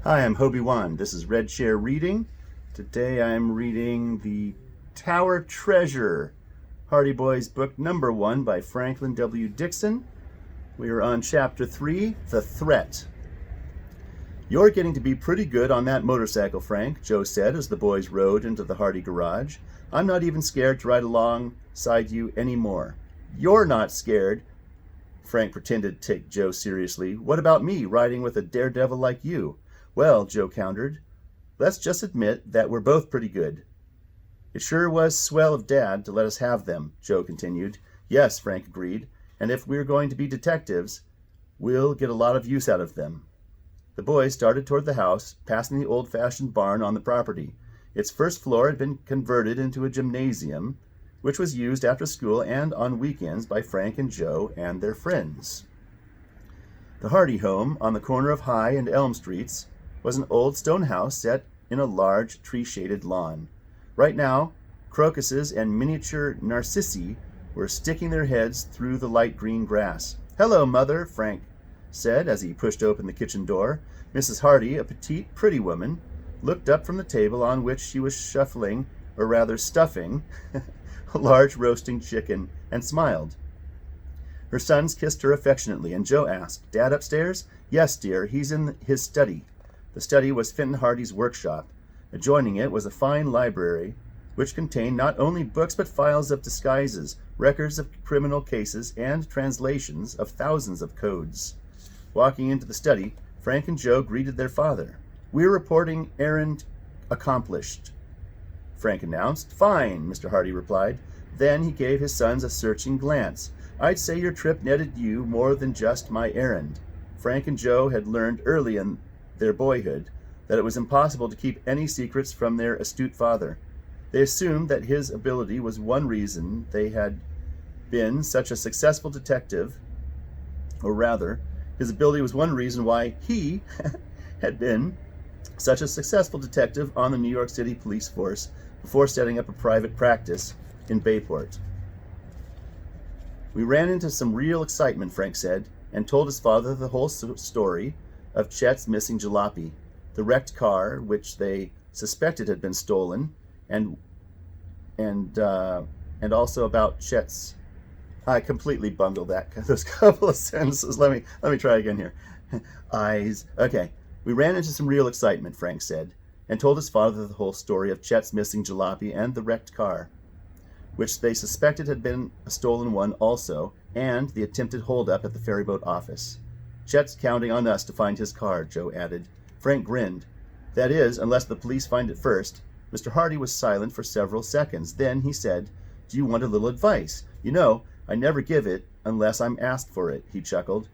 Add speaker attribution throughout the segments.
Speaker 1: Hi, I'm Hobie Wan. This is Red Chair Reading. Today I'm reading The Tower Treasure, Hardy Boys book number 1 by Franklin W. Dixon. We are on chapter 3, The Threat. You're getting to be pretty good on that motorcycle, Frank, Joe said as the boys rode into the Hardy garage. I'm not even scared to ride alongside you anymore. You're not scared. Frank pretended to take Joe seriously. What about me, riding with a daredevil like you? Well, Joe countered, let's just admit that we're both pretty good. It sure was swell of Dad to let us have them, Joe continued. Yes, Frank agreed, and if we're going to be detectives, we'll get a lot of use out of them. The boys started toward the house, passing the old-fashioned barn on the property. Its first floor had been converted into a gymnasium, which was used after school and on weekends by Frank and Joe and their friends. The Hardy home, on the corner of High and Elm Streets, was an old stone house set in a large tree-shaded lawn. Right now, crocuses and miniature narcissi were sticking their heads through the light green grass. Hello, Mother, Frank said as he pushed open the kitchen door. Mrs. Hardy, a petite, pretty woman, looked up from the table on which she was stuffing, a large roasting chicken, and smiled. Her sons kissed her affectionately, and Joe asked, Dad upstairs? Yes, dear, he's in his study. The study was Fenton Hardy's workshop. Adjoining it was a fine library, which contained not only books but files of disguises, records of criminal cases, and translations of thousands of codes. Walking into the study, Frank and Joe greeted their father. We're reporting errand accomplished, Frank announced. Fine, Mr. Hardy replied. Then he gave his sons a searching glance. I'd say your trip netted you more than just my errand. Frank and Joe had learned early in their boyhood that it was impossible to keep any secrets from their astute father. They assumed that his ability was one reason they had been such a successful detective, or rather, his ability was one reason why he had been such a successful detective on the New York City police force before setting up a private practice in Bayport. We ran into some real excitement, Frank said, and told his father the whole story of Chet's missing jalopy, the wrecked car, which they suspected had been stolen, and also about Chet's. I completely bungled those couple of sentences. Let me try again here. Eyes. Okay. We ran into some real excitement, Frank said, and told his father the whole story of Chet's missing jalopy and the wrecked car, which they suspected had been a stolen one also, and the attempted holdup at the ferryboat office. Chet's counting on us to find his car, Joe added. Frank grinned. That is, unless the police find it first. Mr. Hardy was silent for several seconds. Then he said, Do you want a little advice? You know, I never give it unless I'm asked for it, he chuckled.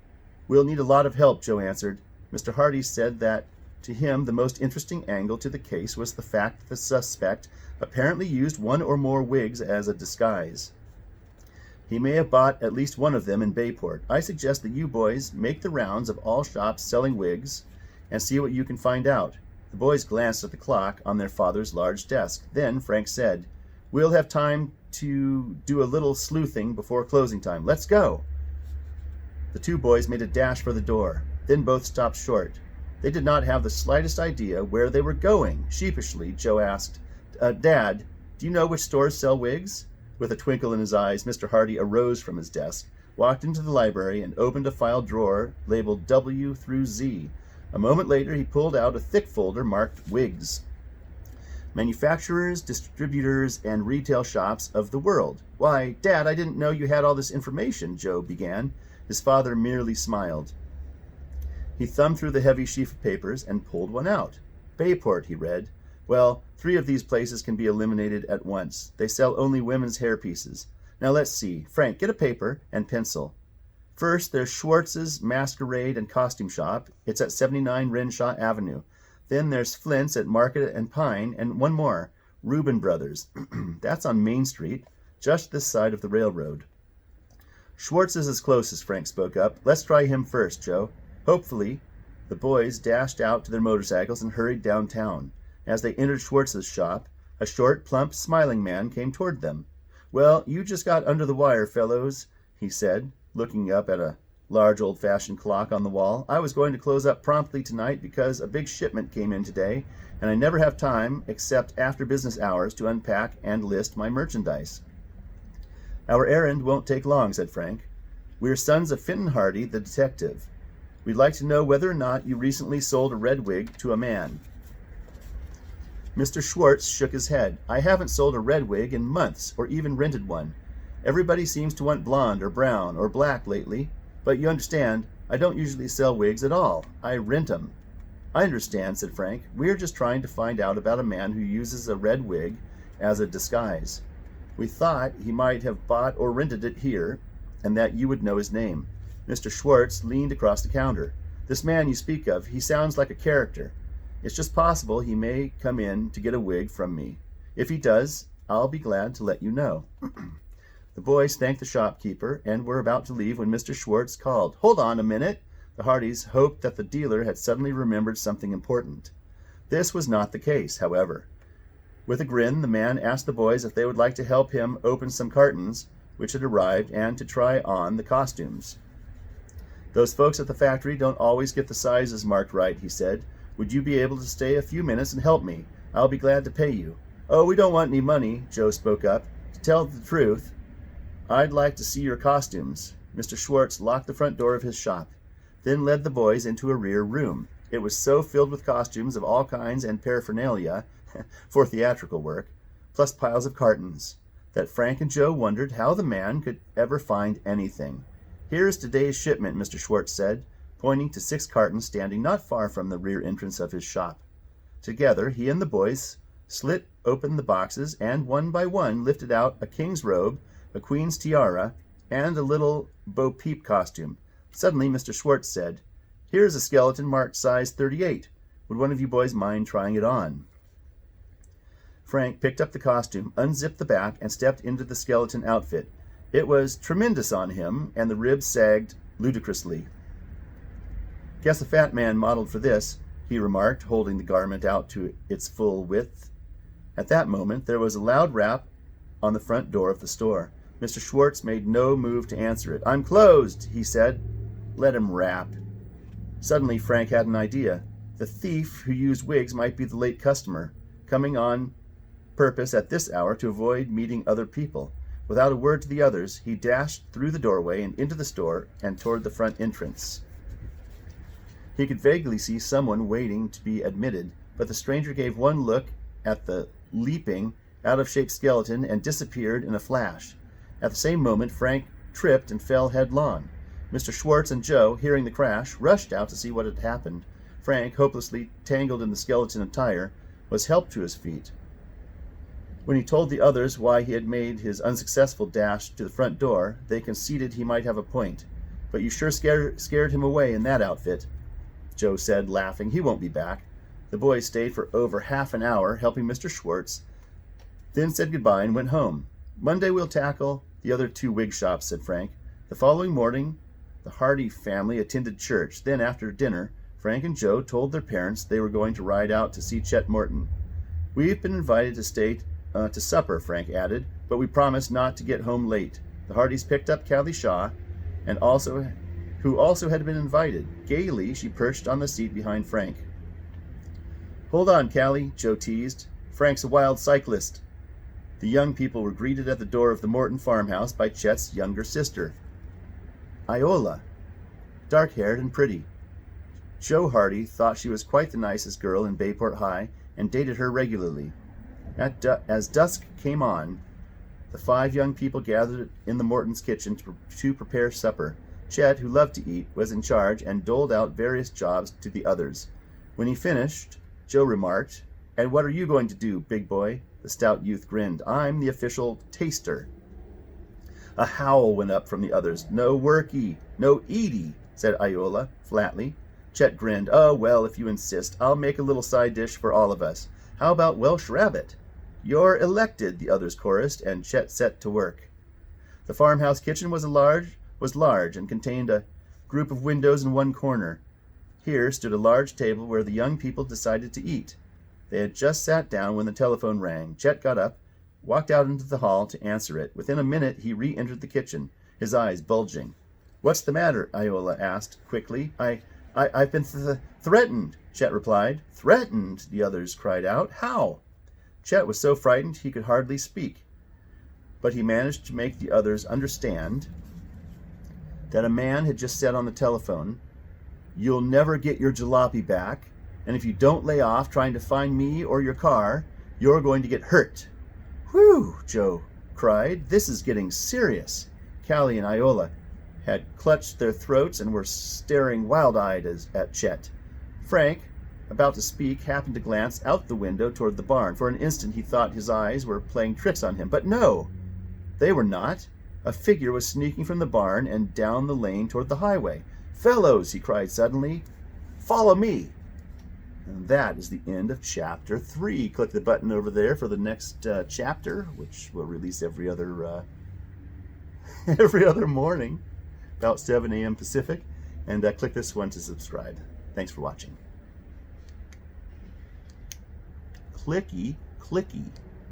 Speaker 1: We'll need a lot of help, Joe answered. Mr. Hardy said that to him the most interesting angle to the case was the fact that the suspect apparently used one or more wigs as a disguise. He may have bought at least one of them in Bayport. I suggest that you boys make the rounds of all shops selling wigs and see what you can find out. The boys glanced at the clock on their father's large desk. Then Frank said, We'll have time to do a little sleuthing before closing time. Let's go. The two boys made a dash for the door. Then both stopped short. They did not have the slightest idea where they were going. Sheepishly, Joe asked, Dad, do you know which stores sell wigs? With a twinkle in his eyes, Mr. Hardy arose from his desk, walked into the library, and opened a file drawer labeled W through Z. A moment later, he pulled out a thick folder marked Wigs. Manufacturers, distributors, and retail shops of the world. Why, Dad, I didn't know you had all this information, Joe began. His father merely smiled. He thumbed through the heavy sheaf of papers and pulled one out. Bayport, he read. Well, 3 of these places can be eliminated at once. They sell only women's hairpieces. Now let's see. Frank, get a paper and pencil. First, there's Schwartz's Masquerade and Costume Shop. It's at 79 Renshaw Avenue. Then there's Flint's at Market and Pine, and one more, Reuben Brothers. That's on Main Street, just this side of the railroad. Schwartz's is closest, Frank spoke up. Let's try him first, Joe. Hopefully. The boys dashed out to their motorcycles and hurried downtown. As they entered Schwartz's shop, a short, plump, smiling man came toward them. Well, you just got under the wire, fellows, he said, looking up at a large old-fashioned clock on the wall. I was going to close up promptly tonight because a big shipment came in today, and I never have time except after business hours to unpack and list my merchandise. Our errand won't take long, said Frank. We're sons of Fenton Hardy, the detective. We'd like to know whether or not you recently sold a red wig to a man. Mr. Schwartz shook his head. I haven't sold a red wig in months, or even rented one. Everybody seems to want blonde or brown or black lately, but you understand, I don't usually sell wigs at all. I rent 'em. I understand, said Frank. We're just trying to find out about a man who uses a red wig as a disguise. We thought he might have bought or rented it here, and that you would know his name. Mr. Schwartz leaned across the counter. This man you speak of, he sounds like a character. It's just possible he may come in to get a wig from me. If he does, I'll be glad to let you know. The boys thanked the shopkeeper and were about to leave when Mr. Schwartz called. Hold on a minute. The Hardys hoped that the dealer had suddenly remembered something important. This was not the case, however. With a grin, the man asked the boys if they would like to help him open some cartons which had arrived and to try on the costumes. Those folks at the factory don't always get the sizes marked right, he said. Would you be able to stay a few minutes and help me? I'll be glad to pay you. Oh, we don't want any money, Joe spoke up. To tell the truth, I'd like to see your costumes. Mr. Schwartz locked the front door of his shop, then led the boys into a rear room. It was so filled with costumes of all kinds and paraphernalia for theatrical work, plus piles of cartons, that Frank and Joe wondered how the man could ever find anything. Here's today's shipment, Mr. Schwartz said, pointing to 6 cartons standing not far from the rear entrance of his shop. Together, he and the boys slit open the boxes and one by one lifted out a king's robe, a queen's tiara, and a little Bo Peep costume. Suddenly, Mr. Schwartz said, Here's a skeleton marked size 38. Would one of you boys mind trying it on? Frank picked up the costume, unzipped the back, and stepped into the skeleton outfit. It was tremendous on him, and the ribs sagged ludicrously. Guess a fat man modeled for this, he remarked, holding the garment out to its full width. At that moment, there was a loud rap on the front door of the store. Mr. Schwartz made no move to answer it. I'm closed, he said. Let him rap. Suddenly, Frank had an idea. The thief who used wigs might be the late customer, coming on purpose at this hour to avoid meeting other people. Without a word to the others, he dashed through the doorway and into the store and toward the front entrance. He could vaguely see someone waiting to be admitted, but the stranger gave one look at the leaping, out-of-shape skeleton and disappeared in a flash. At the same moment, Frank tripped and fell headlong. Mr. Schwartz and Joe, hearing the crash, rushed out to see what had happened. Frank, hopelessly tangled in the skeleton attire, was helped to his feet. When he told the others why he had made his unsuccessful dash to the front door, they conceded he might have a point. But you sure scared him away in that outfit, Joe said, laughing. He won't be back. The boys stayed for over half an hour, helping Mr. Schwartz, then said goodbye and went home. Monday we'll tackle the other 2 wig shops, said Frank. The following morning, the Hardy family attended church. Then, after dinner, Frank and Joe told their parents they were going to ride out to see Chet Morton. We've been invited to stay to supper, Frank added, but we promised not to get home late. The Hardys picked up Callie Shaw, who also had been invited. Gaily, she perched on the seat behind Frank. Hold on, Callie, Joe teased. Frank's a wild cyclist. The young people were greeted at the door of the Morton farmhouse by Chet's younger sister, Iola, dark-haired and pretty. Joe Hardy thought she was quite the nicest girl in Bayport High and dated her regularly. As dusk came on, the 5 young people gathered in the Morton's kitchen to prepare supper. Chet, who loved to eat, was in charge and doled out various jobs to the others. When he finished, Joe remarked, And what are you going to do, big boy? The stout youth grinned. I'm the official taster. A howl went up from the others. No worky, no eaty, said Iola flatly. Chet grinned. Oh, well, if you insist, I'll make a little side dish for all of us. How about Welsh rabbit? You're elected, the others chorused, and Chet set to work. The farmhouse kitchen was large and contained a group of windows in one corner. Here stood a large table where the young people decided to eat. They had just sat down when the telephone rang. Chet got up, walked out into the hall to answer it. Within a minute, he re-entered the kitchen, his eyes bulging. What's the matter? Iola asked quickly. I've been threatened, Chet replied. Threatened? The others cried out. How? Chet was so frightened he could hardly speak, but he managed to make the others understand that a man had just said on the telephone, "You'll never get your jalopy back, and if you don't lay off trying to find me or your car, you're going to get hurt." Whew, Joe cried. This is getting serious. Callie and Iola had clutched their throats and were staring wild-eyed at Chet. Frank, about to speak, happened to glance out the window toward the barn. For an instant he thought his eyes were playing tricks on him, but no, they were not. A figure was sneaking from the barn and down the lane toward the highway. "Fellows," he cried suddenly, "follow me." And that is the end of chapter 3. Click the button over there for the next chapter, which will release every other morning, about 7 a.m. Pacific. And click this one to subscribe. Thanks for watching. Clicky, clicky.